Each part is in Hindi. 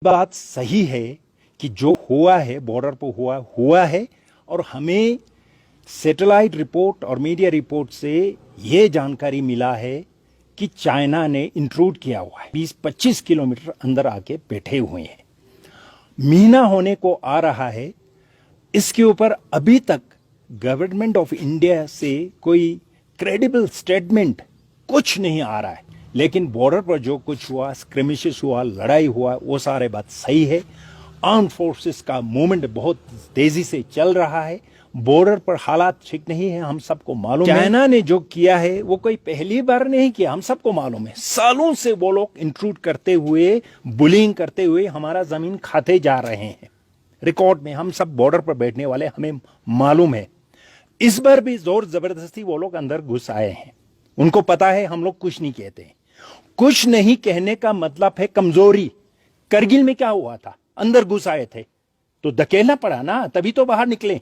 बात सही है कि जो हुआ है बॉर्डर पर हुआ है। और हमें सैटेलाइट रिपोर्ट और मीडिया रिपोर्ट से ये जानकारी मिला है कि चाइना ने इंट्रूड किया हुआ है, 20-25 किलोमीटर अंदर आके बैठे हुए हैं। महीना होने को आ रहा है, इसके ऊपर अभी तक गवर्नमेंट ऑफ इंडिया से कोई क्रेडिबल स्टेटमेंट कुछ नहीं आ रहा है। लेकिन बॉर्डर पर जो कुछ हुआ, स्क्रिमिशेस हुआ, लड़ाई हुआ, वो सारे बात सही है। आर्म फोर्सेस का मूवमेंट बहुत तेजी से चल रहा है। बॉर्डर पर हालात ठीक नहीं है, हम सबको मालूम है। चाइना ने जो किया है वो कोई पहली बार नहीं किया, हम सबको मालूम है। सालों से वो लोग इंट्रूड करते हुए, बुलिंग करते हुए हमारा जमीन खाते जा रहे हैं। रिकॉर्ड में हम सब बॉर्डर पर बैठने वाले, हमें मालूम है। इस बार भी जोर जबरदस्ती वो लोग अंदर घुस आए हैं। उनको पता है हम लोग कुछ नहीं कहते। कुछ नहीं कहने का मतलब है कमजोरी। करगिल में क्या हुआ था? अंदर घुस आए थे तो धकेलना पड़ा ना, तभी तो बाहर निकले।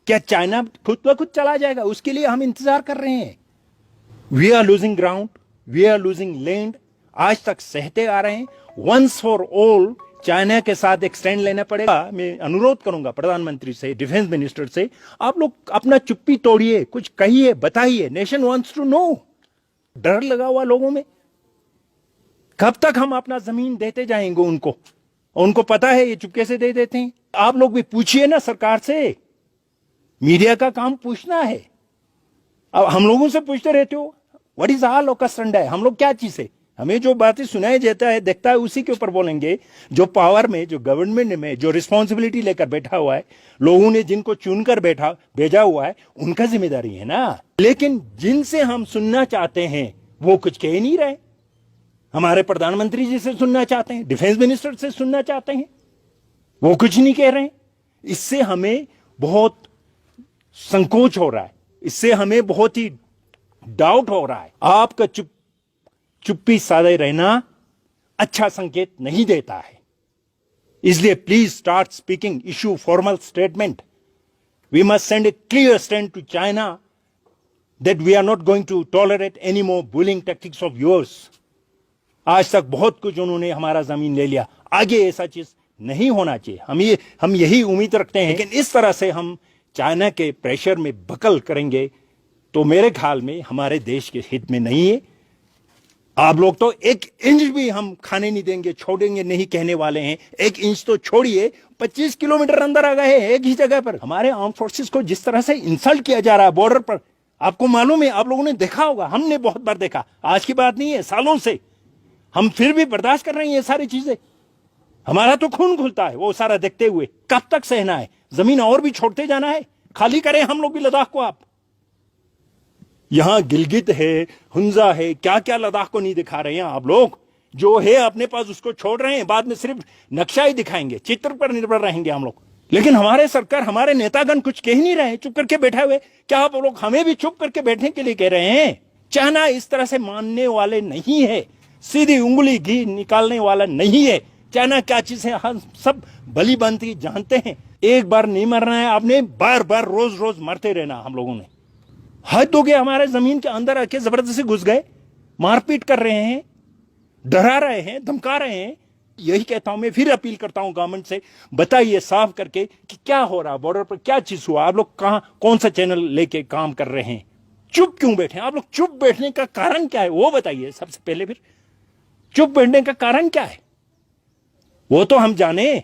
क्या चाइना खुद ब खुद चला जाएगा? उसके लिए हम इंतजार कर रहे हैं। We are losing ground, we are losing land. आज तक सहते आ रहे हैं। वंस फॉर ऑल चाइना के साथ एक स्टैंड लेना पड़ेगा। मैं अनुरोध करूंगा प्रधानमंत्री से, डिफेंस मिनिस्टर से, आप लोग अपना चुप्पी तोड़िए, कुछ कहिए, बताइए। Nation wants to know. डर लगा हुआ लोगों में। कब तक हम अपना जमीन देते जाएंगे उनको? उनको पता है ये चुपके से दे देते हैं। आप लोग भी पूछिए ना सरकार से। मीडिया का काम पूछना है। अब हम लोगों से पूछते रहते हो what is our locus fund है, हम लोग क्या चीज है? हमें जो बातें सुनाई देता है, देखता है, उसी के ऊपर बोलेंगे। जो पावर में, जो गवर्नमेंट में, जो रिस्पॉन्सिबिलिटी लेकर बैठा हुआ है, लोगों ने जिनको चुनकर भेजा हुआ है, उनका जिम्मेदारी है ना। लेकिन जिनसे हम सुनना चाहते हैं वो कुछ कह नहीं रहे। हमारे प्रधानमंत्री जी से सुनना चाहते हैं, डिफेंस मिनिस्टर से सुनना चाहते हैं, वो कुछ नहीं कह रहे हैं। इससे हमें बहुत संकोच हो रहा है, इससे हमें बहुत ही डाउट हो रहा है। आपका चुप्पी साधे रहना अच्छा संकेत नहीं देता है। इसलिए please start speaking, issue formal statement. We must send a clear stand to China that we are not going to tolerate any more bullying tactics of yours. आज तक बहुत कुछ उन्होंने हमारा जमीन ले लिया, आगे ऐसा चीज नहीं होना चाहिए। हम यही उम्मीद रखते हैं। लेकिन इस तरह से हम चाइना के प्रेशर में बकल करेंगे तो मेरे ख्याल में हमारे देश के हित में नहीं है। आप लोग तो 1 इंच भी हम खाने नहीं देंगे, छोड़ेंगे नहीं कहने वाले हैं। 1 इंच तो छोड़िए, 25 किलोमीटर अंदर आ गए हैं एक ही जगह पर। हमारे आर्म फोर्सेस को जिस तरह से इंसल्ट किया जा रहा है बॉर्डर पर, आपको मालूम है, आप लोगों ने देखा होगा, हमने बहुत बार देखा। आज की बात नहीं है, सालों से हम फिर भी बर्दाश्त कर रहे हैं ये सारी चीजें। हमारा तो खून खुलता है वो सारा देखते हुए। कब तक सहना है? जमीन और भी छोड़ते जाना है? खाली करें हम लोग भी लद्दाख को। आप यहां गिलगित है, हुंजा है, क्या क्या लद्दाख को नहीं दिखा रहे हैं आप लोग। जो है अपने पास उसको छोड़ रहे हैं, बाद में सिर्फ नक्शा ही दिखाएंगे, चित्र पर निर्भर रहेंगे हम लोग। लेकिन हमारे सरकार, हमारे नेतागण कुछ कह नहीं रहे, चुप करके बैठे हुए। क्या आप लोग हमें भी चुप करके बैठने के लिए कह रहे हैं? चाइना इस तरह से मानने वाले नहीं है, सीधी उंगली घी निकालने वाला नहीं है। चाइना क्या चीज है हम सब भली भांति जानते हैं। एक बार नहीं मरना है आपने, बार बार रोज रोज मरते रहना। हम लोगों ने हद हो गया। हमारे जमीन के अंदर आके जबरदस्ती घुस गए, मारपीट कर रहे हैं, डरा रहे हैं, धमका रहे हैं। यही कहता हूं मैं, फिर अपील करता हूं गवर्नमेंट से, बताइए साफ करके कि क्या हो रहा, बॉर्डर पर क्या चीज हुआ। आप लोग कहां, कौन सा चैनल लेके काम कर रहे हैं? चुप क्यों बैठे आप लोग? चुप बैठने का कारण क्या है वो बताइए सबसे पहले। फिर चुप बैठने का कारण क्या है वो तो हम जाने।